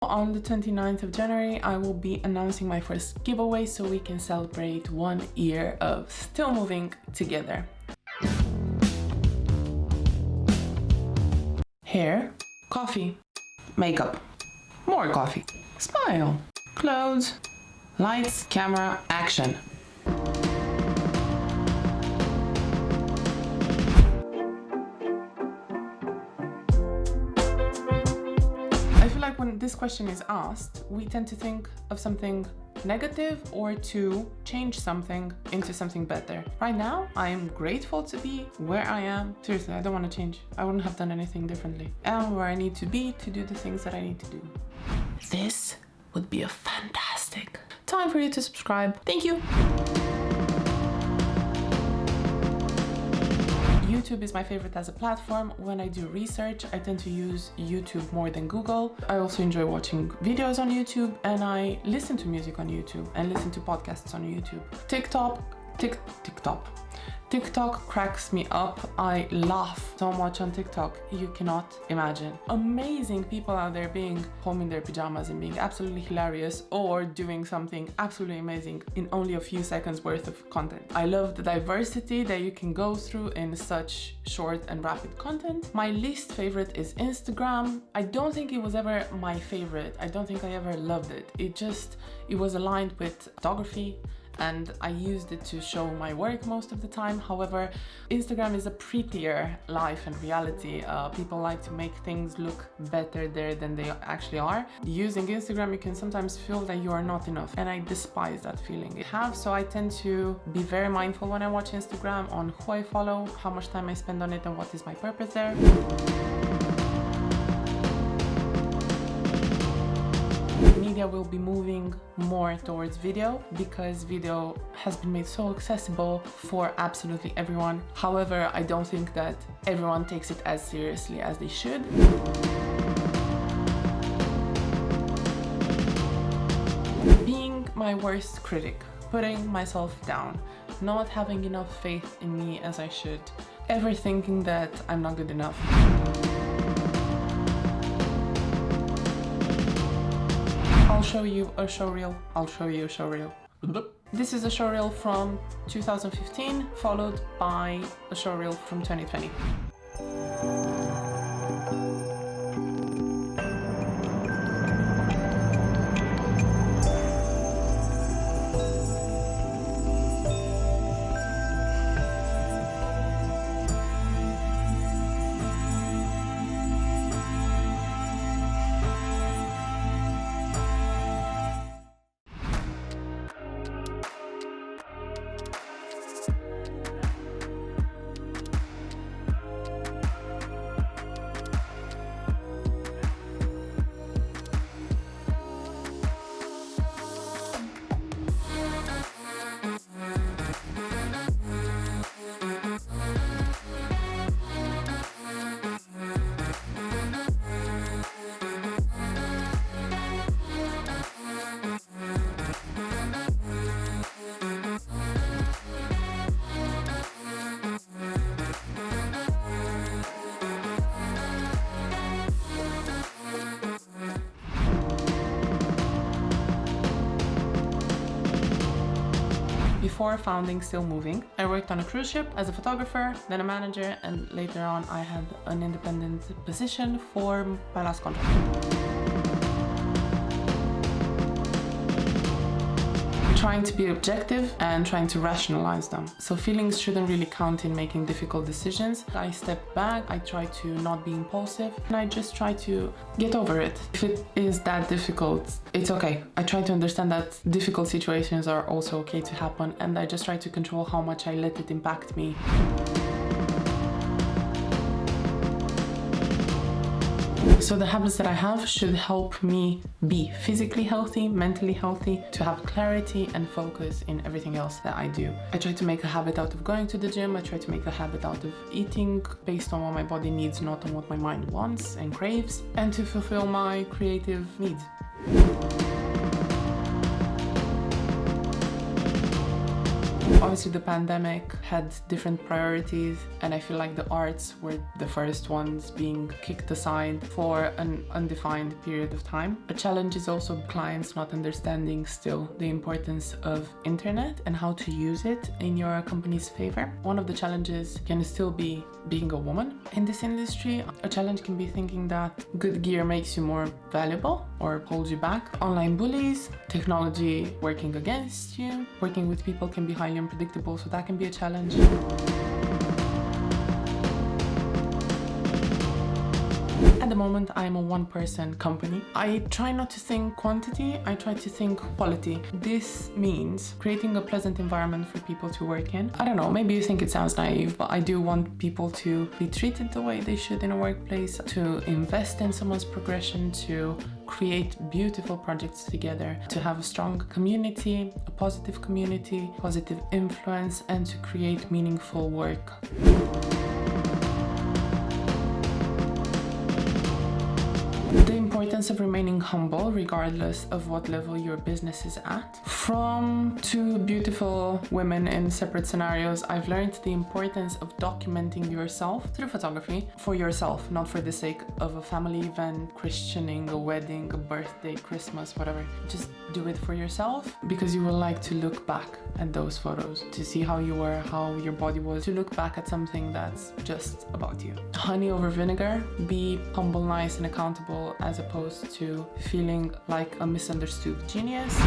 On the 29th of January, I will be announcing my first giveaway so we can celebrate 1 year of still moving together. Hair, coffee, makeup, more coffee, smile, clothes, lights, camera, action. I feel like when this question is asked, we tend to think of something negative or to change something into something better. Right now, I am grateful to be where I am. Seriously, I don't want to change. I wouldn't have done anything differently. I'm where I need to be to do the things that I need to do. This would be a fantastic time for you to subscribe. Thank you. YouTube is my favorite as a platform. When I do research, I tend to use YouTube more than Google. I also enjoy watching videos on YouTube, and I listen to music on YouTube and listen to podcasts on YouTube. TikTok cracks me up. I laugh so much on TikTok. You cannot imagine. Amazing people out there being home in their pajamas and being absolutely hilarious or doing something absolutely amazing in only a few seconds worth of content. I love the diversity that you can go through in such short and rapid content. My least favorite is Instagram. I don't think it was ever my favorite. I don't think I ever loved it. It was aligned with photography, and I used it to show my work most of the time. However, Instagram is a prettier life and reality. People like to make things look better there than they actually are. Using Instagram, you can sometimes feel that you are not enough, and I despise that feeling. So I tend to be very mindful when I watch Instagram on who I follow, how much time I spend on it, and what is my purpose there. Media will be moving more towards video because video has been made so accessible for absolutely everyone. However, I don't think that everyone takes it as seriously as they should. Being my worst critic, putting myself down, not having enough faith in me as I should, ever thinking that I'm not good enough. I'll show you a showreel. This is a showreel from 2015, followed by a showreel from 2020. Before founding Still Moving, I worked on a cruise ship as a photographer, then a manager, and later on I had an independent position for my last contract. Trying to be objective and trying to rationalize them. So feelings shouldn't really count in making difficult decisions. I step back, I try to not be impulsive, and I just try to get over it. If it is that difficult, it's okay. I try to understand that difficult situations are also okay to happen, and I just try to control how much I let it impact me. So the habits that I have should help me be physically healthy, mentally healthy, to have clarity and focus in everything else that I do. I try to make a habit out of going to the gym. I try to make a habit out of eating based on what my body needs, not on what my mind wants and craves, and to fulfill my creative needs. Obviously the pandemic had different priorities, and I feel like the arts were the first ones being kicked aside for an undefined period of time. A challenge is also clients not understanding still the importance of internet and how to use it in your company's favor. One of the challenges can still be being a woman in this industry. A challenge can be thinking that good gear makes you more valuable or holds you back. Online bullies, technology working against you. Working with people can be highly unpredictable, so that can be a challenge. At the moment, I am a one-person company. I try not to think quantity, I try to think quality. This means creating a pleasant environment for people to work in. I don't know, maybe you think it sounds naive, but I do want people to be treated the way they should in a workplace, to invest in someone's progression, to create beautiful projects together, to have a strong community, a positive influence, and to create meaningful work. The importance of remaining humble regardless of what level your business is at. From two beautiful women in separate scenarios, I've learned the importance of documenting yourself through photography for yourself, not for the sake of a family event, christening, a wedding, a birthday, Christmas, whatever. Just do it for yourself because you will like to look back at those photos, to see how you were, how your body was, to look back at something that's just about you. Honey over vinegar, be humble, nice, and accountable as opposed to feeling like a misunderstood genius.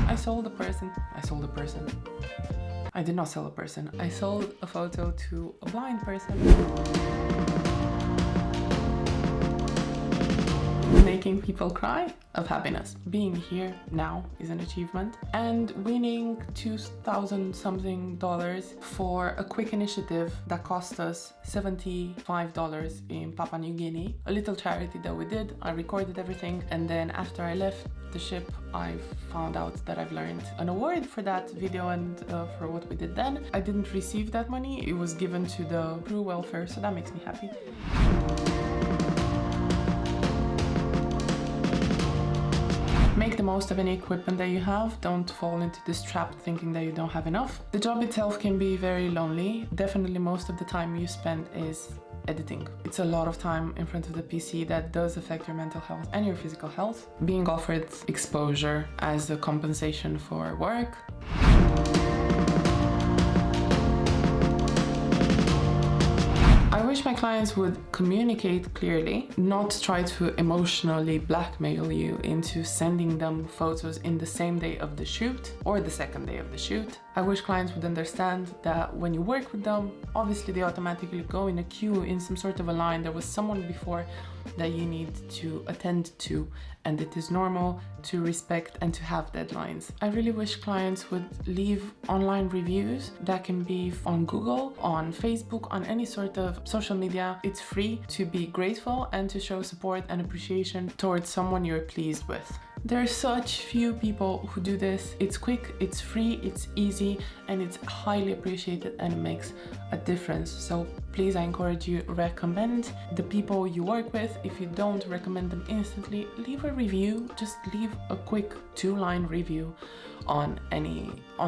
I sold a person. I did not sell a person. I sold a photo to a blind person. Making people cry of happiness. Being here now is an achievement. And winning $2,000 something for a quick initiative that cost us $75 in Papua New Guinea. A little charity that we did. I recorded everything, and then after I left the ship, I found out that I've learned an award for that video and for what we did then. I didn't receive that money. It was given to the crew welfare, so that makes me happy. Make the most of any equipment that you have. Don't fall into this trap thinking that you don't have enough. The job itself can be very lonely. Definitely most of the time you spend is editing. It's a lot of time in front of the PC that does affect your mental health and your physical health. Being offered exposure as a compensation for work. I wish my clients would communicate clearly, not try to emotionally blackmail you into sending them photos in the same day of the shoot or the second day of the shoot. I wish clients would understand that when you work with them, obviously they automatically go in a queue, in some sort of a line. There was someone before that you need to attend to, and it is normal to respect and to have deadlines. I really wish clients would leave online reviews that can be on Google, on Facebook, on any sort of social media. It's free to be grateful and to show support and appreciation towards someone you're pleased with. There are such few people who do this. It's quick, it's free, it's easy, and it's highly appreciated, and it makes a difference. So please, I encourage you, recommend the people you work with. If you don't recommend them instantly, leave a review. Just leave a quick 2-line review on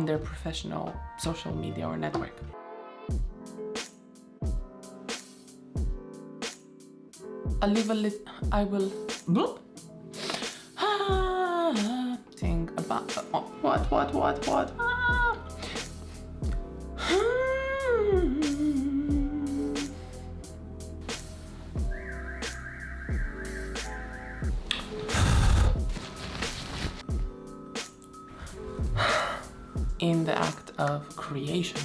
their professional social media or network. I will sing about what? In the act of creation.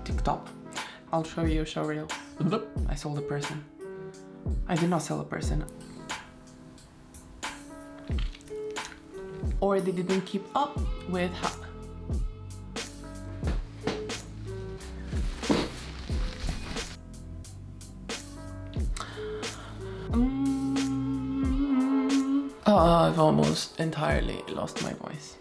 TikTok. I'll show you a show reel. I sold a person. I did not sell a person. Or they didn't keep up with how. I've almost entirely lost my voice.